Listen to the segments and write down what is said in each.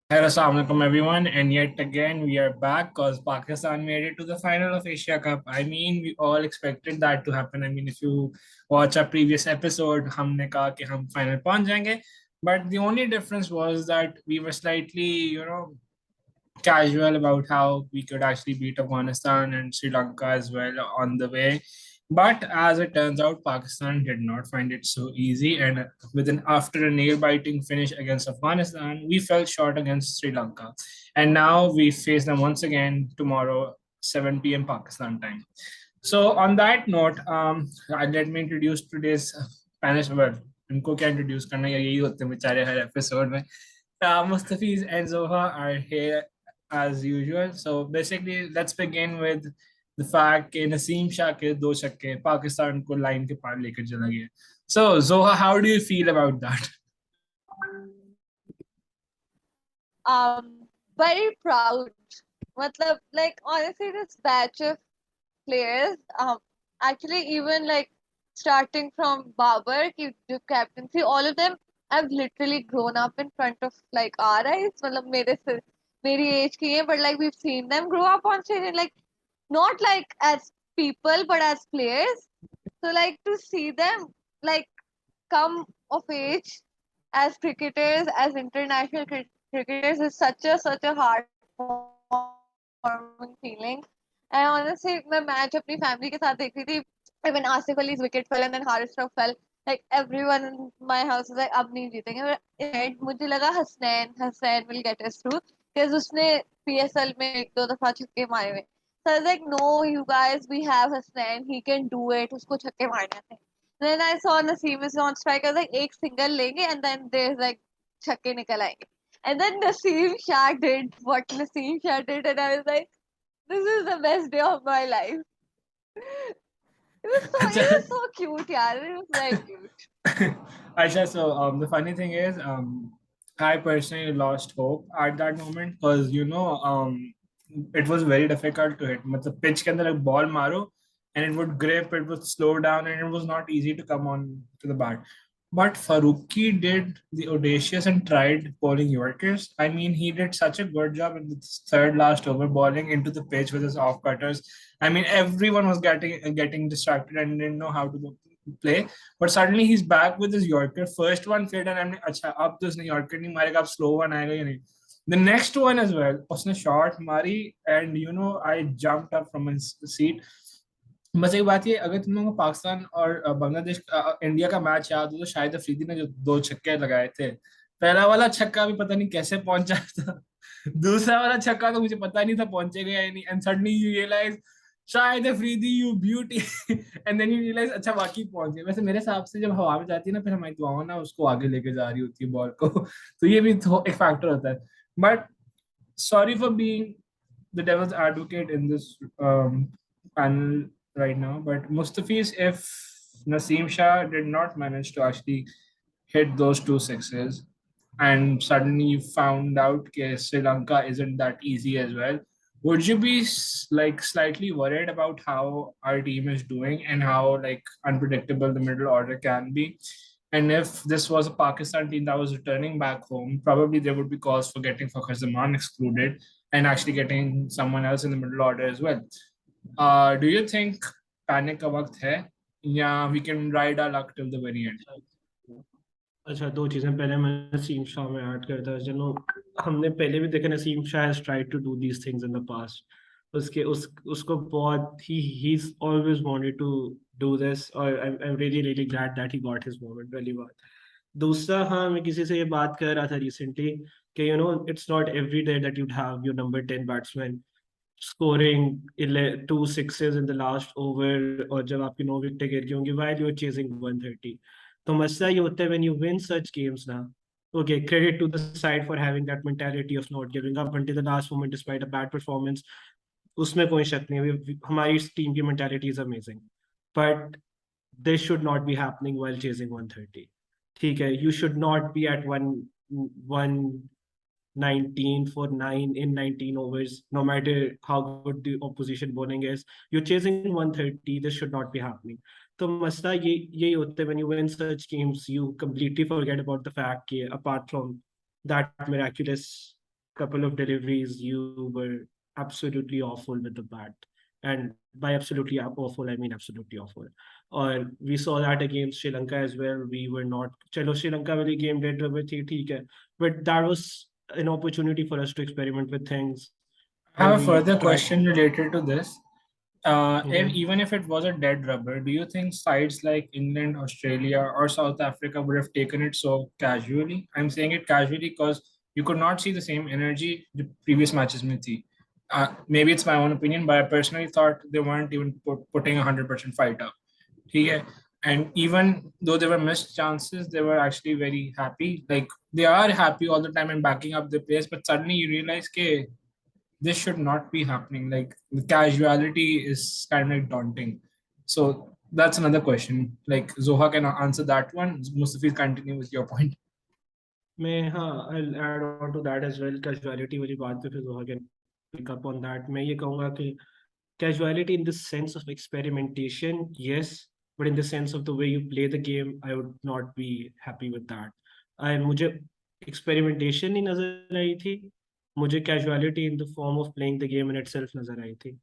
Hello, assalamu alaikum everyone, and yet again we are back because Pakistan made it to the final of Asia Cup. I mean, we all expected that to happen. I mean, if you watch our previous episode, हमने कहा कि हम final पहुंच जाएंगे, but the only difference was that we were slightly, casual about how we could actually beat Afghanistan and Sri Lanka as well on the way. But as it turns out, Pakistan did not find it so easy. And after a nail biting finish against Afghanistan, we fell short against Sri Lanka. And now we face them once again tomorrow, 7 p.m. Pakistan time. So, on that note, let me introduce today's panel. Well, इनको क्या introduce करना है यही होते हैं बेचारे हर episode में. Mustafeez and Zoha are here as usual. So basically, let's begin with the fact कि Naseem Shah के दो छक्के पाकिस्तान को लाइन के पार लेकर चला गया. So Zoha, how do you feel about that? Very proud. Matlab, like honestly, this batch of players, actually even like starting from Babar, ki the captaincy, all of them have literally grown up in front of like our eyes. Matlab, मेरी age की है, but like we've seen them grow up on stage and like not like as people but as players. So like to see them like come of age as cricketers, as international cricketers is such a heartwarming feeling. And honestly, मैं match अपनी family के साथ देख रही थी. Even Asif Ali's wicket fell and then Haris Rauf fell. Like everyone in my house was like, अब नहीं जीतेंगे. But in my head मुझे लगा Hasnain will get us through because उसने PSL में एक दो दफा छक्के मारे हुए. So I was like, no, you guys, we have Hasnain. He can do it. उसको छक्के मारने थे. Then I saw Naseem is on strike. I was like, एक single लेंगे and then there's like छक्के निकल आएंगे. And then Naseem Shah did what Naseem Shah did, and I was like, this is the best day of my life. It was so cute, yeah. It was very cute. Aisha, so the funny thing is, I personally lost hope at that moment because it was very difficult to hit. मतलब pitch के अंदर एक ball मारो and it would grip, it would slow down, and it was not easy to come on to the bat. But Faruqi did the audacious and tried bowling Yorkers. I mean, he did such a good job in the third last over bowling into the pitch with his off cutters. I mean, everyone was getting distracted and didn't know how to play. But suddenly he's back with his Yorker. First one failed, and I'm like, अच्छा अब तो उसने Yorker नहीं मारेगा, अब slow one आएगा या नहीं. The next one as well, उसने shot मारी, and I jumped up from my seat. बस एक बात ये, अगर तुम लोगों को पाकिस्तान और बांग्लादेश इंडिया का मैच याद हो तो शायद अफरीदी ने जो दो छक्के लगाए थे, पहला वाला छक्का भी पता नहीं कैसे पहुंचा था. दूसरा वाला छक्का तो मुझे पता नहीं था पहुंचेगा या नहीं. एंड सडनली यू रियलाइज शायद Afridi you beauty. And then you realise अच्छा बाकी पहुंच गए. वैसे मेरे हिसाब से जब हवा में जाती है ना, फिर हमारी दुआओं ना उसको आगे लेके जा रही होती है बॉल को. तो ये भी एक फैक्टर होता है. But sorry for being the devil's advocate in this panel right now, but Mustafiz, if Naseem Shah did not manage to actually hit those two sixes, and suddenly you found out that Sri Lanka isn't that easy as well, would you be like slightly worried about how our team is doing and how like unpredictable the middle order can be? And if this was a Pakistan team that was returning back home, probably there would be cause for getting Fakhar Zaman excluded and actually getting someone else in the middle order as well. Do you think panic का वक्त है या we can ride our luck till the very end? अच्छा, दो चीज़ें. पहले मैं नसीम शाह में ऐड करता है. चलो, हमने पहले भी देखा Naseem Shah has tried to do these things in the past. उसको बहुत ही is always wanted to do this, और I am really really glad that he got his moment. पहली बात. दूसरा, हाँ, मैं किसी से ये बात कर रहा था रिसेंटली कि it's not every day that you'd have your number 10 batsman scoring 2 sixes in the last over, और जब आपकी 9 विकेटें गिर गई होंगी while you're chasing 130. तो मसला ये होता है when you win such games ना, okay, credit to the side for having that mentality of not giving up until the last moment despite a bad performance. उसमें कोई शक नहीं है, हमारी टीम की mentality is amazing, but this should not be happening while chasing 130. ठीक है, you should not be at 119 for 9 in 19 overs, no matter how good the opposition bowling is. You're chasing 130, this should not be happening. तो मसला यही होता है when you win such games, you completely forget about the fact कि apart from that miraculous couple of deliveries, you were absolutely awful with the bat. And by absolutely awful, I mean absolutely awful. Or we saw that against Sri Lanka as well. We were not. Chalo, Sri Lanka wali game dead rubber thi, theek hai. But that was an opportunity for us to experiment with things. I And have a we further tried. question related to this. Mhm. Even if it was a dead rubber, do you think sides like England, Australia, or South Africa would have taken it so casually? I'm saying it casually because you could not see the same energy the previous matches में थी. Maybe it's my own opinion, but I personally thought they weren't even putting 100% fight up. ठीक है? And even though there were missed chances, they were actually very happy. Like they are happy all the time and backing up the players, but suddenly you realize, okay, this should not be happening. Like the casuality is kind of like daunting. So that's another question. Like Zoha can answer that one. Mustafeez, continue with your point. मैं हाँ I'll add on to that as well. Casuality वाली बात पे फिर Zoha can pick up on that. मैं ये कहूँगा कि casuality in the sense of experimentation, yes, but in the sense of the way you play the game, I would not be happy with that. मुझे experimentation ही नजर आई थी, मुझे casuality in the form of playing the game in itself नजर आई थी.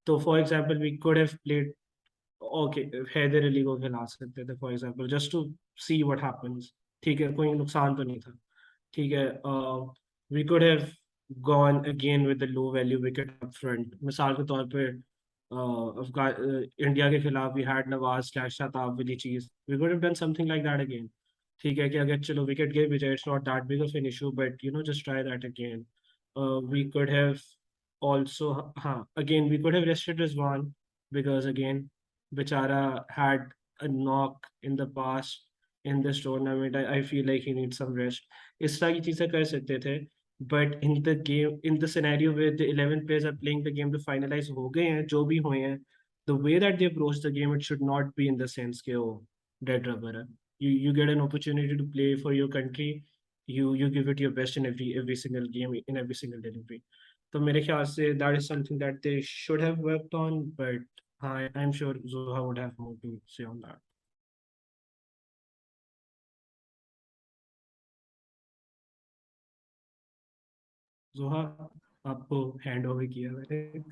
तो for example, we could have played, okay, Haider Ali को खिला सकते थे for example, just to see what happens. ठीक है, कोई नुकसान तो नहीं था. ठीक है, we could have gone again with the low value wicket up front. मिसाल के तौर पे इंडिया के खिलाफ we had नवाज स्लैश शाताब वाली चीज. We could have done something like that again. ठीक है कि अगर चलो विकेट गिर भी जाए, it's not that big of an issue, but just try that again. We could have also, again we could have rested Rizwan because again Bichara had a knock in the past in this tournament. I feel like he needs some rest. इस तरह की चीजें कर सकते थे. But in the game, in the scenario where the 11 players are playing the game to finalize हो गए हैं, जो भी हुए हैं, the way that they approach the game, it should not be in the sense कि oh, dead rubber है. You get an opportunity to play for your country. You give it your best in every single game, in every single delivery. तो मेरे ख्याल से that is something that they should have worked on, but I'm sure Zoha would have more to say on that. Zoha, आपको hand over किया मैंने.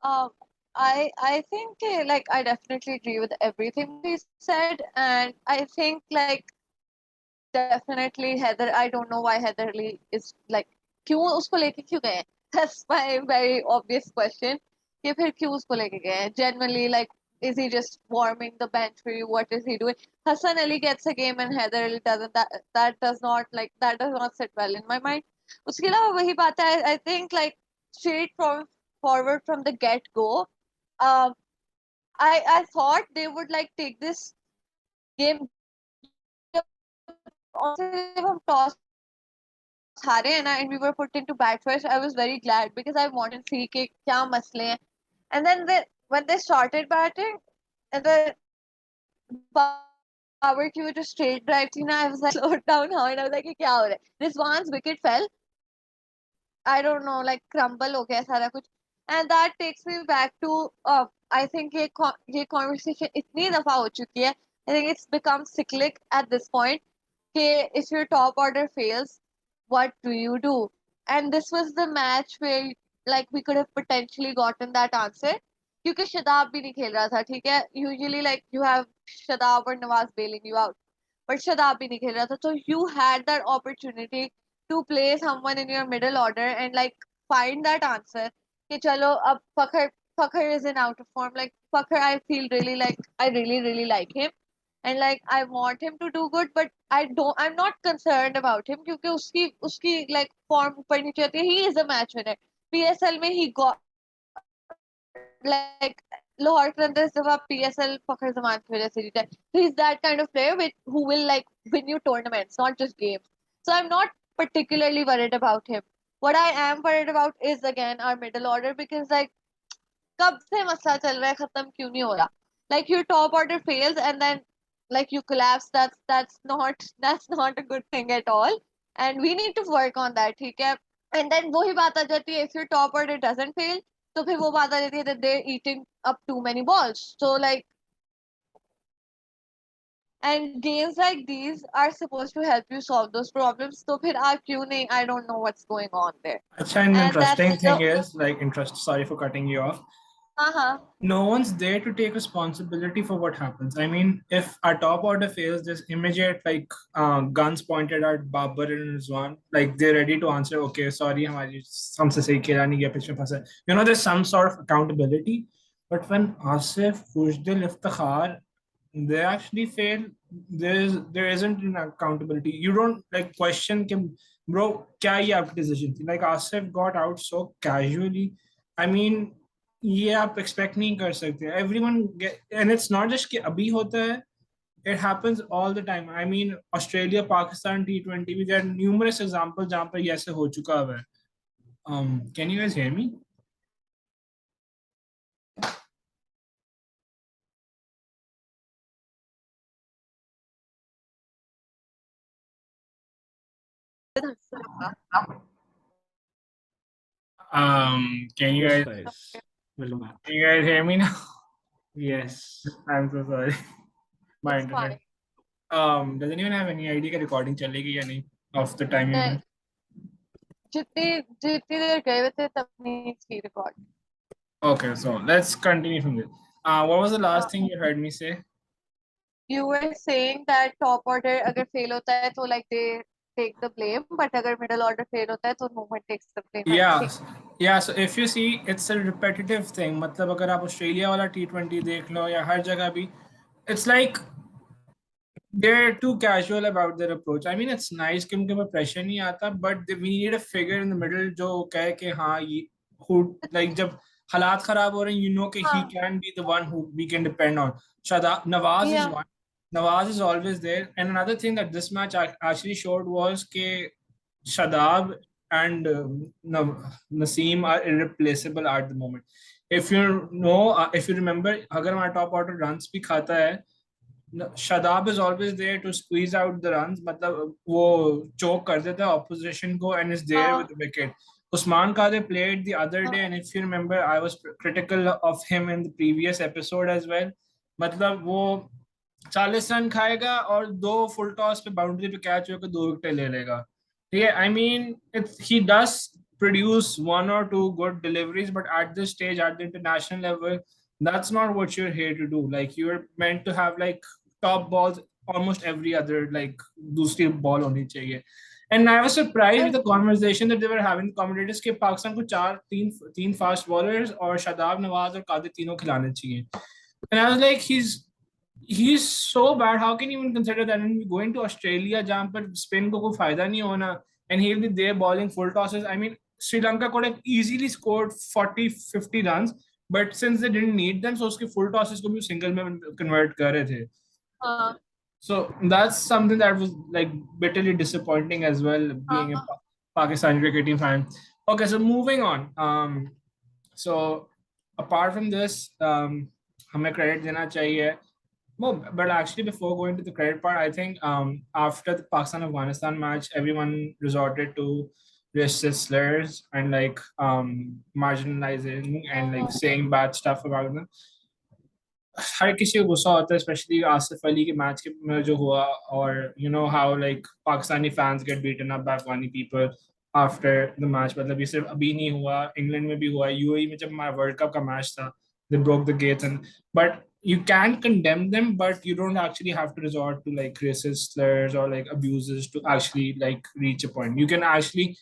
Um, I think like I definitely agree with everything he said, and I think like definitely Heather. I don't know why Heather Lee is like क्यों उसको लेके क्यों गए हैं? That's my very obvious question. कि फिर क्यों उसको लेके गए हैं? Genuinely, like, is he just warming the bench for you? What is he doing? Hassan Ali gets a game and Heather Ali doesn't. That does not that does not sit well in my mind. उसके अलावा वही बात है. I think like straight from forward from the get go. Um, I thought they would like take this game. Honestly, जब हम toss हारे हैं ना and we were put into bat first, I was very glad because I wanted to see कि क्या मसले हैं. And then when they started batting, and then Babar की वो जो straight drive थी ना, I was like slowed down how, and I was like ये क्या हो रहा है? Rizwan's wicket fell. I don't know, like crumble हो गया सारा कुछ. And that takes me back to I think ये conversation इतनी दफा हो चुकी है. I think it's become cyclic at this point. Okay, if your top order fails, what do you do? And this was the match where like we could have potentially gotten that answer. क्योंकि शदाब भी नहीं खेल रहा था, ठीक है. Usually like you have Shadab और Nawaz bailing you out, but Shadab भी नहीं खेल रहा था. So you had that opportunity to play someone in your middle order and like find that answer. कि चलो अब Fakhar is in out of form. Like Fakhar, I feel really like I really like him. And like I want him to do good, but I'm not concerned about him क्योंकि उसकी like form ऊपर नीचे होती है. He is a match winner. PSL में he got like Lahore Qalandars दफा PSL Fakhar Zaman की वजह से जीता है. He's that kind of player who will like win you tournaments, not just games. So I'm not particularly worried about him. What I am worried about is again our middle order because like कब से मसला चल रहा है, खत्म क्यों नहीं हो रहा? Like your top order fails and then like you collapse. That's not a good thing at all. And we need to work on that, ठीक है? And then वही बात आ जाती है, if your top order doesn't fail, तो फिर वो बात आ जाती है that they're eating up too many balls. So like And games like these are supposed to help you solve those problems. So फिर आप क्यों नहीं? I don't know what's going on there. Acha, and the And that's interesting thing the is, like, sorry for cutting you off. uh-huh. No one's there to take responsibility for what happens. I mean, if our top order fails, there's immediate like guns pointed at Babar and Rizwan, like they're ready to answer. Okay, sorry, हमारी हमसे सही खेला नहीं गया पिछले फंसे. There's some sort of accountability. But when Asif, Khujdil, Iftikhar, they actually fail, there isn't an accountability. You don't like question him, bro. क्या ये आपकी decision थी? Like Asif got out so casually. I mean, ये आप expect नहीं कर सकते. Everyone and it's not just कि अभी होता है. It happens all the time. I mean, Australia, Pakistan T20 there are numerous examples जहाँ पर ये ऐसे हो चुका है. Can you guys hear me? Can you Yes, guys guys. Welcome back. can you guys hear me now? Yes. I'm so sorry. My It's internet. fine. Does anyone have any idea कि recording चलेगी या नहीं of the time you नहीं, did? जितनी देर गए हुए थे तब नहीं थी record. Okay, so let's continue from there. What was the last thing you heard me say? You were saying that top order अगर fail होता है तो like they take the blame, but अगर middle order fail होता है तो no one takes the blame. I Yeah, think. yeah. So if you see, it's a repetitive thing. मतलब अगर आप ऑस्ट्रेलिया वाला T20 देख लो या हर जगह भी, it's like they're too casual about their approach. I mean, it's nice कि उनके ऊपर pressure नहीं आता, but we need a figure in the middle जो कहे कि हाँ ये who like जब हालात खराब हो रहे हैं, you know कि he हाँ. can be the one who we can depend on. Shadab Nawaz is Yeah. one. Nawaz is always there. And another thing that this match actually showed was कि Shadab and Naseem are irreplaceable at the moment. If you know, if you remember, अगर हमारा top order runs भी खाता है, Shadab is always there to squeeze out the runs. मतलब वो choke कर देता है opposition को and is there with the wicket. Usman Kade played the other day, and if you remember, I was critical of him in the previous episode as well. मतलब वो 40 run खाएगा और 2 full toss पे boundary पे catch होकर 2 wicket ले लेगा. Yeah, I mean, he does produce 1 or 2 good deliveries, but at this stage, at the international level, that's not what you're here to do. Like you're meant to have like top balls almost every other like दूसरी ball होनी चाहिए. And I was surprised with the conversation that they were having the commentators कि पाकिस्तान को तीन fast bowlers और शादाब नवाज और कादिर तीनों खिलाने चाहिए. And I was like, he's so bad. How can you even consider that? And going to Australia, जहाँ पर spin को कोई फायदा नहीं होना, and he'll be there bowling full tosses. I mean, Sri Lanka could have easily scored 40-50 runs, but since they didn't need them, so उसके full tosses को भी single में convert कर रहे थे. So that's something that was like bitterly disappointing as well, being a Pakistani cricket team fan. Okay, so moving on. So apart from this, हमें credit देना चाहिए. No, but actually, before going to the credit part, I think after the Pakistan-Afghanistan match, everyone resorted to racist slurs and like marginalizing and like saying bad stuff about them. हर किसी को गुस्सा होता है, especially Asif Ali के match में जो हुआ, और you know how like Pakistani fans get beaten up by Afghani people after the match. मतलब ये सिर्फ अभी नहीं हुआ, इंग्लैंड में भी हुआ, यूएई में जब हमारा वर्ल्ड कप का मैच था, they broke the gates. And but you can condemn them, but you don't actually have to resort to like racist slurs or like abuses to actually like reach a point. You can actually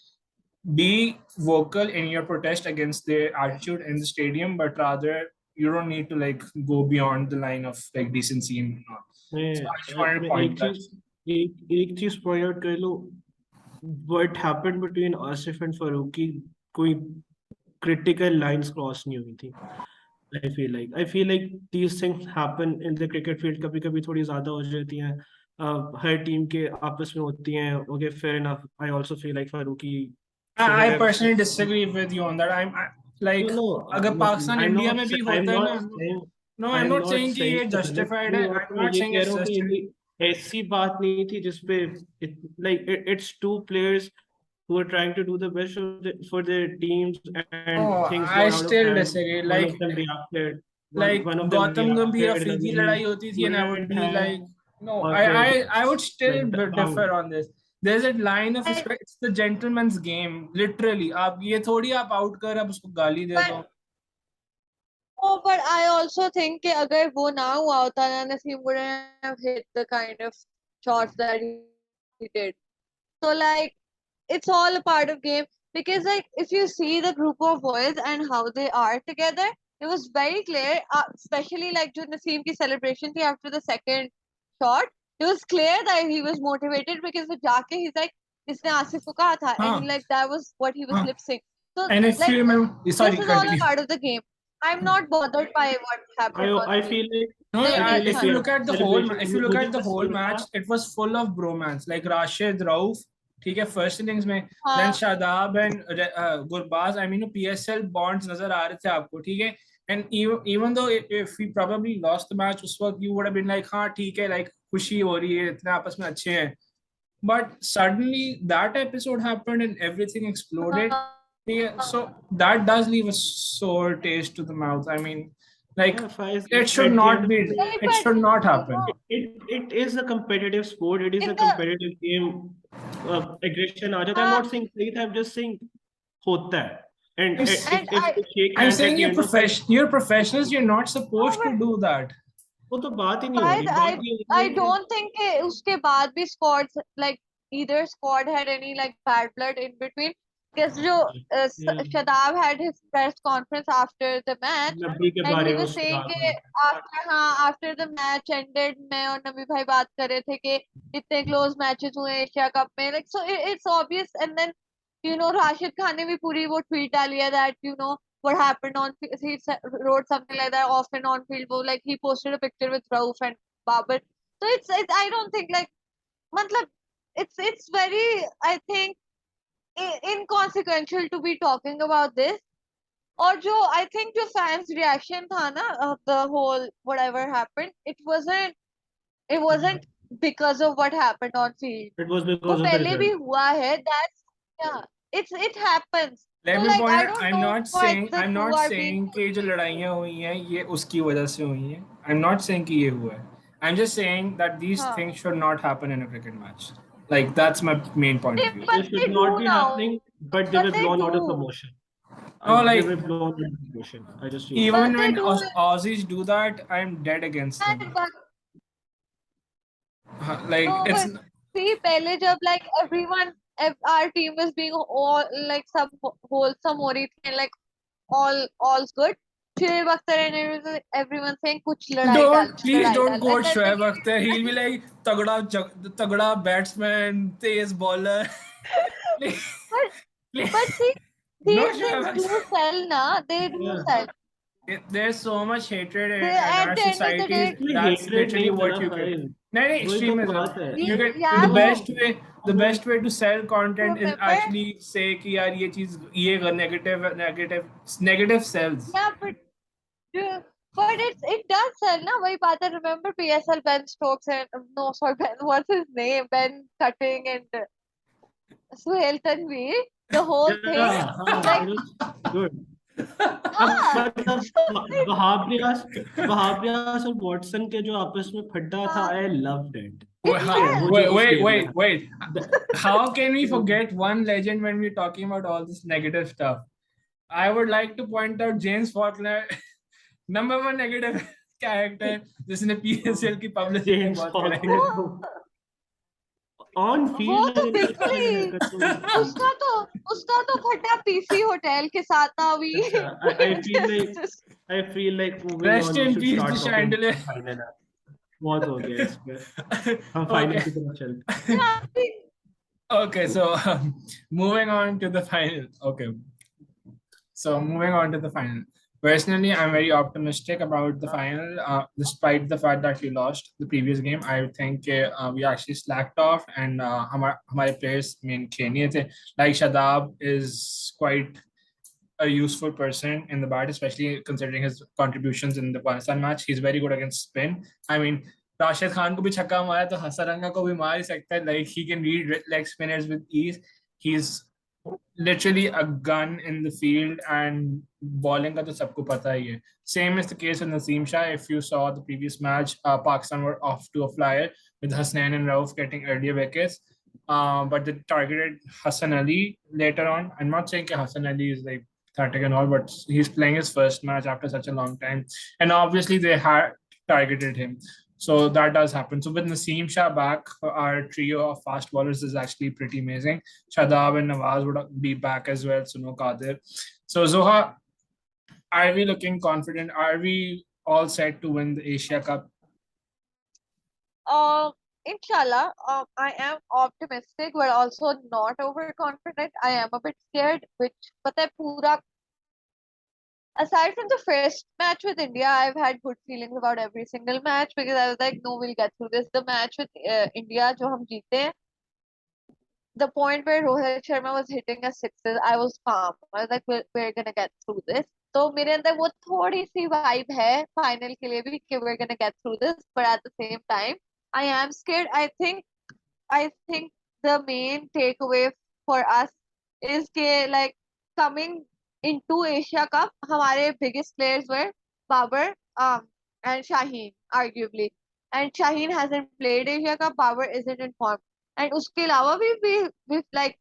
be vocal in your protest against their attitude in the stadium, but rather you don't need to like go beyond the line of like decency and all. So I just wanted to point that. एक चीज point out कर लो. What happened between Asif and Farooqi, कोई critical lines cross नहीं हुई थी. I feel like these things happen in the cricket field. कभी कभी थोड़ी ज्यादा हो जाती हैं. हर टीम के आपस में होती हैं. Okay, fair enough. I also feel like Farooqi I shouldn't have. personally disagree with you on that. Like No, अगर पाकिस्तान I'm इंडिया not. में भी I'm होता है not ना, saying. no, I'm not saying कि ये that गलत justified नहीं है. हुआ. I'm मैं not ये saying कह it's रहा हूँ कि justified. ये ऐसी बात नहीं थी जिसपे it's two players who are trying to do the best for their teams, and Oh, things I got out of still hand. disagree. One of them reacted. like One of them Gautam Gambhir reacted. Afridi And लड़ाई होती थी, and I would shouldn't be have. like, No, or I would still like the differ on this. There's a line of I, respect. It's the gentleman's game. Literally, आप ये थोड़ी आप out कर आप उसको गाली दे but दो. oh, but I also think कि अगर वो ना हुआ होता ना, Naseem wouldn't have hit the kind of shots that he did. So like, it's all a part of game, because like if you see the group of boys and how they are together, it was very clear, especially like जो Naseem की celebration थी after the second shot, it was clear that he was motivated, because वो जाके he's like, इसने आसिफ को कहा था, and he हाँ like that was what he was हाँ. lip sync. So And if you like remember, this sorry, is all a continue. part of the game. I'm not bothered by what happened on I field. feel like No, Like I feel like if you yeah, look at the whole, celebration if you look मुझे at the बस whole ये match, था it was full of bromance. Like Rashid, Rauf, ठीक है, first innings में, then हाँ Shadab and Gurbaz. I mean, PSL bonds नजर आ रहे थे आपको, ठीक है. And even though if we probably lost the match, उस वक्त you would have been like, हाँ ठीक है, like खुशी हो रही है, इतने आपस में अच्छे हैं. But suddenly that episode happened and everything exploded. Yeah, so that does leave a sour taste to the mouth. I mean, like yeah, Faiz, it should at the not end of the be, day, नहीं, it but should not you happen. know, it is a competitive sport. It is a in the competitive game. Aggression आ जाता है. I'm हाँ not saying सही था. I'm just saying होता है. And I'm, and if I they shake I'm hands at saying the end of it, you're professionals, you're not supposed to no, do that. वो तो बात ही नहीं हो Guys, रही. बात ये हो रही है I कि don't think कि उसके बाद भी squads like either squad had any like bad blood in between. Because जो yeah, Shadab had his press conference after the match, नब्बी के and he बारे में was उसने saying कहा कि था. after the match ended, मैं और नबी भाई बात कर रहे थे कि इतने close matches हुए एशिया कप में, like so it's obvious. And then Rashid Khan ने भी पूरी वो tweet डाली है that what happened on he wrote something like that off and on field, like he posted a picture with Rauf and Babar. So it's I don't think like matlab it's very, I think, inconsequential to be talking about this. और जो I think जो fans reaction था ना of the whole whatever happened, it wasn't because of what happened on field. It was वो because of the पहले भी result. हुआ है, that's yeah, it happens. Let So me like point I out, don't know why the I'm two not are being saying कि ये जो लड़ाइयाँ हुई हैं ये उसकी वजह से हुई हैं. I'm not saying कि ये हुआ है. I'm just saying that these हाँ things should not happen in a cricket match. Like that's my main point of नहीं, view. They but should they not do be now, happening, but they but were they blown out of do, promotion. No, They like were blown out of promotion. I just feel that. even but they when do it. Aussies do that, I'm dead against them. But Like no, it's but see, पहले जब like everyone, our team was being all like some wholesome हो रही थी, and like all's good. फिर वक्त and everyone saying कुछ please लड़ाई don't डाल, quote and then Shoaib Akhtar. He'll be like तगड़ा batsman, Tej bowler. Please, but please. but see, No these Shoaib things do Akhtar. sell, na. They do Yeah. sell. There's so much hatred They in at our the end of the societies. day, इसमें That's hatred literally नहीं था what ना you get. Faez. No, no, वही तो extremism. बात है. You we get yeah, the but best way to sell content is remember, actually say कि यार ये चीज ये negative sells. yeah, yeah, but it does sell, na. वही बात है. Remember PSL Ben Stokes and no, sorry, Ben, what's his name? Ben Cutting and Suhail Tanvir. The whole thing, Yeah, हाँ, like, it was good. अब हाँ, मतलब so it, वहाबियास और Watson के जो आपस में फड्डा था, हाँ, I loved it. it ठीक है, वो sells. जो उस गेम में था. Wait. The- How can we forget one legend when we're talking about all this negative stuff? I would like to point out James Faulkner, number one negative character, जिसने PSL की publicity James बहुत कराई. Faulkner को on वो field तो अगर इस बिल्कुल तरह की ही हरकत तो उसका तो उसका तो फटा पीसी होटल के साथ था अभी. अच्छा, I feel like moving Rest on, we in should peace, the start talking chandelier. about final. बहुत हो गया इस पे. हम Okay. फाइनल की तरफ चलते हैं. Yeah, I think Okay, so moving on to the final. Okay, so moving on to the final. Personally, I'm very optimistic about the final, despite the fact that we lost the previous game. I think we actually slacked off, and हमारे players main खेल नहीं थे. Like Shadab is quite a useful person in the bat, especially considering his contributions in the Pakistan match. He's very good against spin. I mean, Rashid Khan को भी छक्का मारा तो हसरंगा को भी मार ही सकता है. Like he can read leg spinners with ease. He's literally a gun in the field and bowling ka to sabko pata hi hai. Same is the case with Naseem Shah. If you saw the previous match, Pakistan were off to a flyer with Hasnain and Rauf getting earlier wickets. But they targeted Hassan Ali later on. I'm not saying that Hassan Ali is like pathetic and all, but he's playing his first match after such a long time. And obviously they had targeted him. So that does happen. So with Naseem Shah back, our trio of fast bowlers is actually pretty amazing. Shadab and Nawaz would be back as well, so no Qadir. So Zoha, are we looking confident? Are we all set to win the Asia Cup? Um, Inshallah, I am optimistic, but also not overconfident. I am a bit scared, which, but I pura, aside from the first match with India, I've had good feelings about every single match because I was like, no, we'll get through this. The match with India, जो हम जीते, the point where Rohit Sharma was hitting us sixes, I was calm. I was like, we're gonna get through this. तो मेरे अंदर वो थोड़ी सी vibe है final के लिए भी कि we're gonna get through this, but at the same time, I am scared. I think the main takeaway for us is कि like coming into Asia Cup, हमारे biggest players were Babar and Shaheen, arguably. And Shaheen hasn't played Asia Cup, Babar isn't in form. And उसके अलावा भी we've like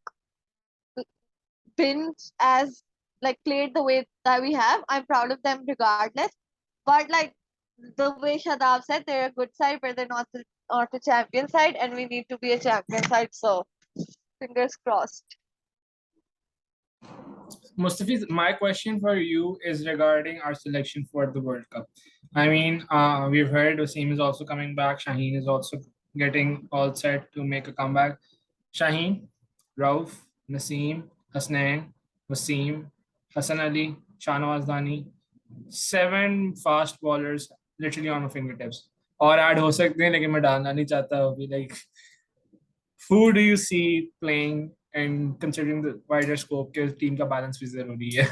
been as like played the way that we have. I'm proud of them regardless. But like the way Shadab said, they're a good side, but they're not a champion side, and we need to be a champion side. So fingers crossed. Mustafeez, my question for you is regarding our selection for the World Cup. I mean, we've heard Wasim is also coming back. Shaheen is also getting all set to make a comeback. Shaheen, Rauf, Naseem, Hasnain, Wasim, Hassan Ali, Shahnawaz Dani, 7 fast bowlers literally on my fingertips. और add हो सकते हैं लेकिन मैं डालना नहीं चाहता अभी like who do you see playing and considering the wider scope के टीम का बैलेंस भी जरूरी है.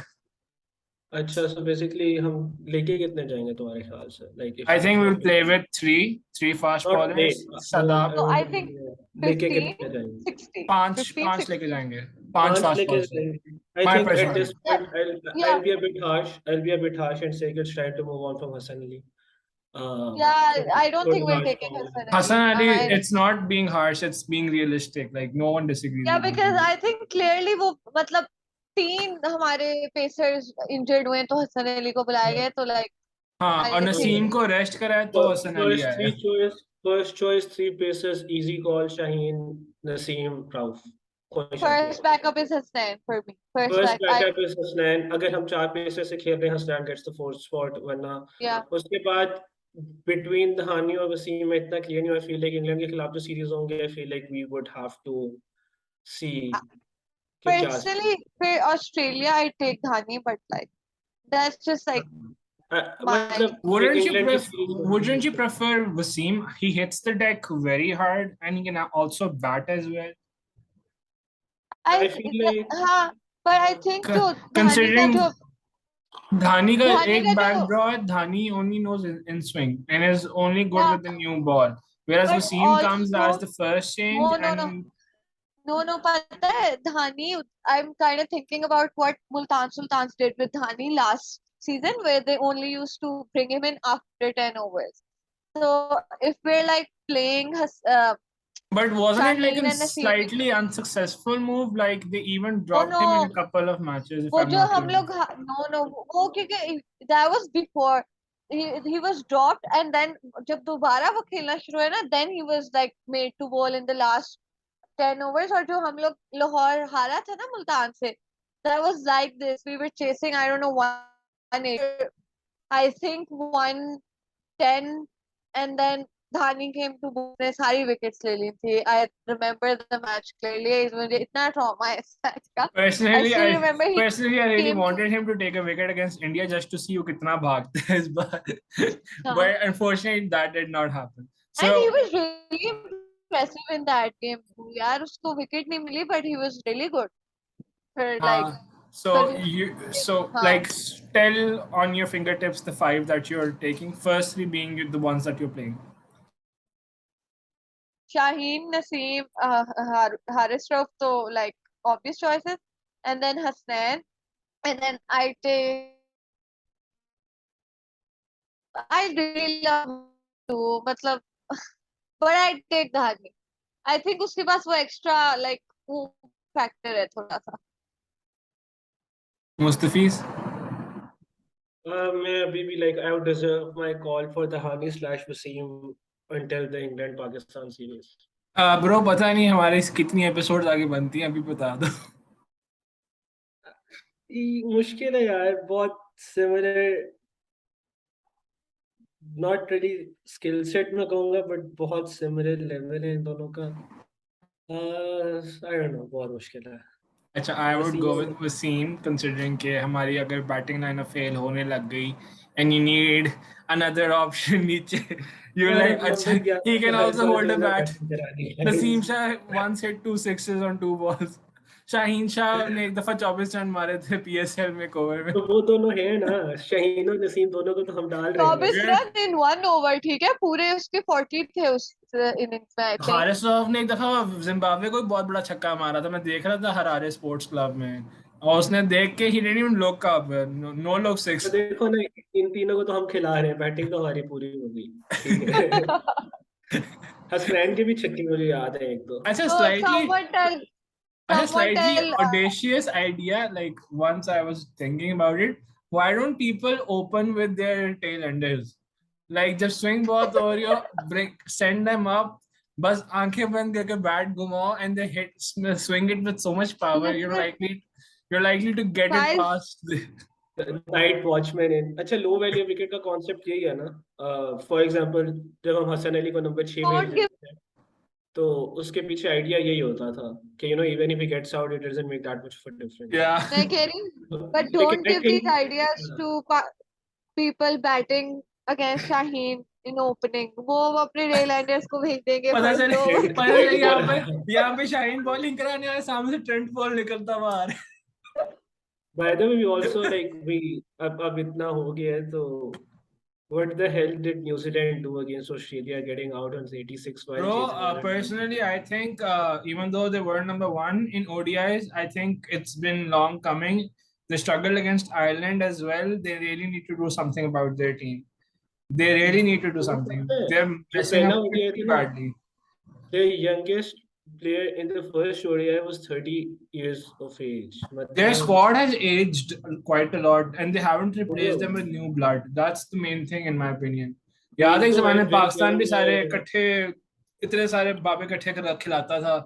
अच्छा, so basically हम लेके कितने जाएंगे तुम्हारे ख्याल से? Like if I think we'll if play with three fast not play, bowlers. I Sadab, So want I to think लेके 15, कितने जाएंगे? 60. पांच 15, पांच 60. लेके जाएंगे. पांच पांच fast लेके bowlers. जाएंगे. I My think at personal this opinion. point Yeah, I'll be a bit harsh. I'll be a bit harsh and say it's trying to move on from Hassan Ali. yeah. I don't Third think we're harsh taking call. Hassan Hassan Ali. Ali, it's not being harsh, it's being realistic. Like no one disagrees Yeah, with because you. I think clearly वो मतलब 3 हमारे pacers injured हुए हैं तो हसन अली को बुलाया Yeah. गया तो like हाँ, और I think नसीम को रेस्ट कराया तो हसन अली First आया. first choice, three pacers, easy call, Shaheen, Naseem, Rauf. कोई शक नहीं. first backup is Hassan for me. First First back I backup is Hasnain. अगर हम चार पेसर से खेल रहे हैं, Hasnain gets the fourth spot. वरना yeah. उसके बाद between Dhani और वसीम में इतना clear नहीं हुआ. I feel like इंग्लैंड के खिलाफ जो सीरीज होंगे, I feel like we would have to see कि क्या. Personally, for Australia, I take Dhani, but like that's just like my मतलब Wouldn't you इंग्लैंड की pref सीरीज wouldn't you होंगी. prefer Wasim? He hits the deck very hard and he can also bat as well. I feel like हाँ, but I think जो धानी का Considering जो Dhani का धानी एक का जो backdraw है, Dhani only knows in swing and is only good yeah, with the new ball. Whereas but Wasim comes as also the first change no no no and no पता है धानी I'm kind of thinking about what Multan Sultans did with Dhani last season where they only used to bring him in after 10 overs. So if we're like playing but wasn't it like Shaheen a and Naseem, slightly unsuccessful move? Like they even oh dropped him in no, a couple of matches, if वो I'm जो not हम wrong. लोग no no वो क्योंकि that was before he was dropped and then जब दोबारा वो खेलना शुरू है ना then he was like made to bowl in the last 10 overs और जो हम लोग लाहौर हारा था ना मुल्तान से that was like this we were chasing I don't know 180 I think 110 and then Dhani came to bowl ने सारी wickets ले ली थी I remember the match clearly मुझे इतना trauma है इस match का I Personally, still I remember he personally I really came to wanted him to take a wicket against India just to see who kitna bhagta hai is baar. हाँ. But unfortunately that did not happen. And he So was really impressive in that game too. यार उसको wicket नहीं मिली but he was really good for like for like हाँ tell on your fingertips the 5 that you're taking. Firstly being the ones that you're playing. Shaheen Naseem Haris Rauf तो like obvious choices and then Hasnain, and then I take. I really love Mustafeez too, मतलब, but I take Dhani. I think उसके पास वो extra like वो factor है थोड़ा सा. Mustafeez? मैं अभी भी like I would reserve my call for the Hani / Wasim until the England Pakistan series. Bro पता नहीं हमारे कितनी एपिसोड्स आगे बनती हैं, अभी बता दो. मुश्किल है यार, बहुत similar, not really skill set में कहूंगा, बट बहुत सिमिलर लेवल है इन दोनों का. आई डोंट नो, बहुत मुश्किल है. अच्छा, I would go with Wasim, Wasim considering कि हमारी अगर बैटिंग लाइनअप फेल होने लग गई and you need another option नीचे, यू यार लाइक अब अच्छा मोहम्मद ही यार कैन को हर आल्सो बार होल्ड जो अ है ना बैट. बैटिंग करानी नसीम है. Shah once hit 2 sixes on 2 balls. Shaheen Shah ने एक दफा 24 रन मारे थे पीएसएल में एक ओवर में. तो वो दोनों है ना, शाहीन और नसीम दोनों को तो हम डाल रहे हैं 24 बस. Yeah. रन इन 1 ओवर, ठीक है, पूरे उसके 40 थे उस इनिंग्स में आई थिंक. हारिस रऊफ ने एक दफा जिम्बाब्वे को बहुत बड़ा छक्का मारा था, मैं देख रहा था हरारे स्पोर्ट्स क्लब में, और उसने देख के ही didn't even look up, no look तो सिक्स. देखो ना, इन तीनों को तो हम खिला रहे हैं, बैटिंग तो हमारी पूरी हो गई. ठीक है. हसनैन के भी छक्के मुझे याद है एक दो. अच्छा So slightly someone tell, a someone slightly tell. audacious idea. Like once I was thinking about it, why don't people open with their tail enders? Like just swing both or you bring send them up. बस आंखें बंद करके bat घुमाओ and they hit swing it with so much power. You're likely to get it Guys, past. Night watchman in. अच्छा, low value wicket का concept यही है ना. फॉर एग्जांपल, जब हम हसन अली को नंबर 6 भेज don't give. देते हैं, तो उसके पीछे आइडिया यही होता था कि even if he gets out it doesn't make that much of a difference. Yeah. मैं कह रही हूँ, but लेकिन don't I give these ideas think to people batting against Shaheen in opening. वो अपने Leylanders को भेज देंगे पता first चले over. पता चले यहाँ पे शाहीन बॉलिंग कराने आए, सामने से ट्रेंट बॉल निकलता हुआ आ रहा है. By the way we also like we, अब इतना हो गया है तो what the hell did New Zealand do against Australia, getting out on 86 while Bro, chasing 120? personally, I think even though they were number one in ODIs, I think it's been long coming. They struggled against Ireland as well. They really need to do something about their team. They really need to do तुम्हें something. पता है, They're जो messing पहला up ODI pretty था ना, badly. the youngest player in the first ODI was 30 years of age. Their मतलब squad has aged quite a lot, and they haven't replaced them वो with new blood. That's the main thing, in my opinion. याद है एक एक दो जमाने match में win Pakistan भी करेंगे. सारे इकट्ठे इतने सारे बाबे इकट्ठे कर खिलाता था,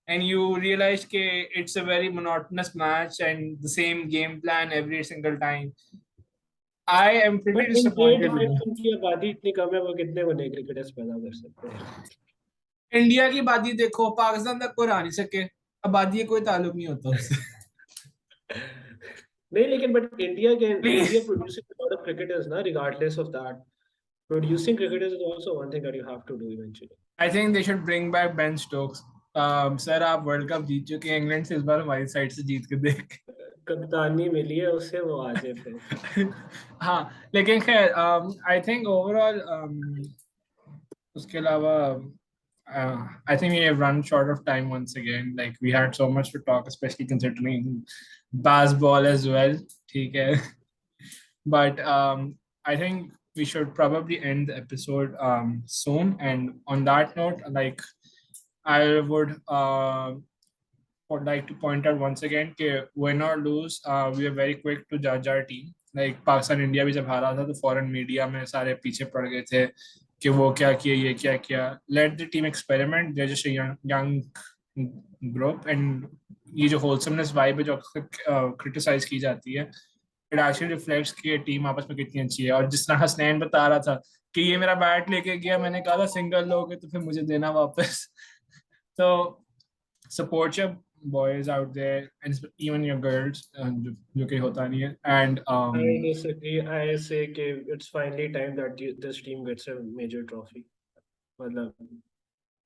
and you realize कि it's a very monotonous match and the same game plan every single time. I am pretty but in great disappointed with them. उनकी आबादी इतनी कम है, वो कितने को नए क्रिकेटर्स पैदा कर सकते हैं. इंडिया की आबादी देखो, पाकिस्तान तक कोई आ नहीं सके, आबादी का कोई ताल्लुक नहीं होता उससे. नहीं, लेकिन but India Please. Producing a lot of cricketers ना, regardless of that. Producing cricketers is also one thing that you have to do eventually. I think they should bring back Ben Stokes. Sir आप world cup जीत चुके हैं, England से इस बार हमारी side से जीत के देख. कप्तानी मिली है उससे, वो आ जाए फिर. हाँ, लेकिन खैर आई थिंक ओवरऑल उसके अलावा I think we have run short of time once again. Like we had so much to talk, especially considering basketball as well. ठीक है. But I think we should probably end the episode soon. And on that note, like I would like to point out once again कि win or lose, we are very quick to judge our team. Like Pakistan India भी जब हारा था तो foreign media में सारे पीछे पड़ गए थे कि वो क्या किया, ये क्या किया. Let the team experiment. They're just a young group, and ये जो wholesomeness vibe है जो क्रिटिसाइज की जाती है, इट एक्चुअली रिफ्लेक्ट्स कि टीम आपस में कितनी अच्छी है. और जिस तरह हसनैन बता रहा था कि ये मेरा बैट लेके गया, मैंने कहा था सिंगल लोगे तो फिर मुझे देना वापस. तो support your boys out there and even your girls, जो कि होता नहीं है. And I disagree. I say कि it's finally time that this team gets a major trophy. मतलब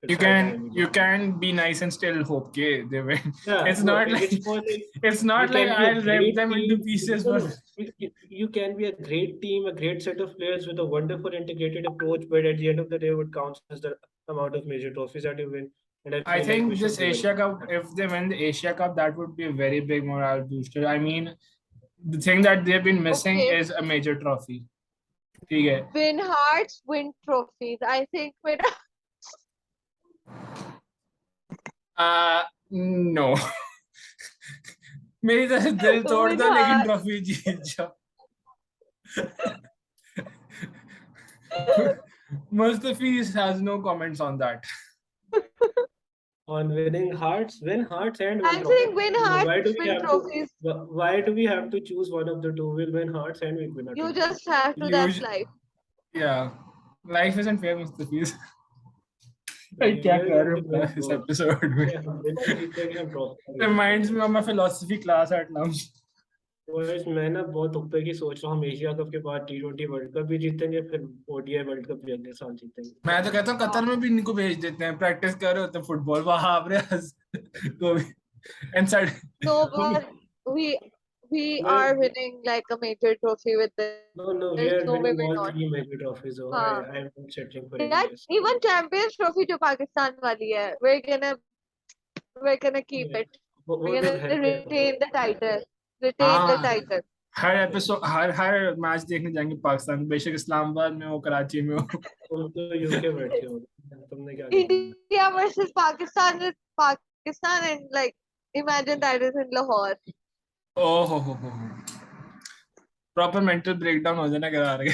you it's high can time. you can be nice and still hope they win. Yeah, It's no, not like it's more like it's you not like can be a I'll rip great them into team. pieces, No, but no, you can be a great team, a great set of players with a wonderful integrated approach, but at the end of the day, what counts is the amount of major trophies that you win. And I I feel like think we should this do it. Asia Cup, if they win the Asia Cup, that would be a very big morale booster. I mean, the thing that they've been missing Okay. is a major trophy. ठीक है? Win hearts, win trophies. I think win. No. मेरी तरह दिल तोड़ Win दो लेकिन hearts. Trophy जीत जाओ. Mustafeez has no comments on that. On winning hearts, win hearts and I'm win saying trophies. win Why do hearts, we win have trophies. to? Why do we have to choose one of the two? We'll win hearts and we'll win a You trophy. just have to. That's life. Yeah, life isn't fair, Mustafeez. We क्या are कर going रहे to हो win इस both. episode में? Yeah, हम win भी जीतेंगे, हम trophy भी Reminds me जीतेंगे. of my philosophy class at lunch. Boys, मैं ना बहुत ऊपर की सोच रहा हूँ. हम एशिया कप के बाद T20 वर्ल्ड कप भी जीतेंगे, फिर ODI वर्ल्ड कप भी अगले साल जीतेंगे. मैं तो कहता हूँ कतर में भी इनको भेज देते हैं, प्रैक्टिस कर रहे होते हैं फुटबॉल वहां आप रहे को भी and said No, but we are winning like a major trophy with this. No, we There's are no way winning we're all not. three major trophies. So हाँ. I am not settling for Yeah, any less. even Champions Trophy to Pakistan वाली है. We're gonna keep Yeah. it. वो We're तो gonna घर पे है. retain the title. Retain the हाँ, title. हर episode हर match देखने जाएंगे पाकिस्तान, बेशक इस्लामाबाद में हो, कराची में हो. तुम तो UK बैठे हो. तुमने क्या करना? India versus Pakistan is Pakistan, and like imagine that is in Lahore. ओह हो प्रॉपर मेंटल ब्रेकडाउन हो जाना करा रहे.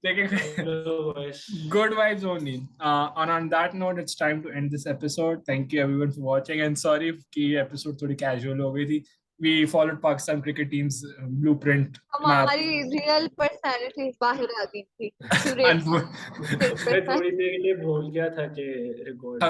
लेकिन Hello, boys. good vibes only. And on that note, it's time to end this episode. Thank you everyone for watching, and sorry कि ये episode थोड़ी casual हो गई थी. We followed Pakistan cricket team's blueprint map. हमारी real personalities बाहर आ गई थी. Curate Unfor- मैं थोड़ी देर के लिए भूल गया था कि रिकॉर्ड.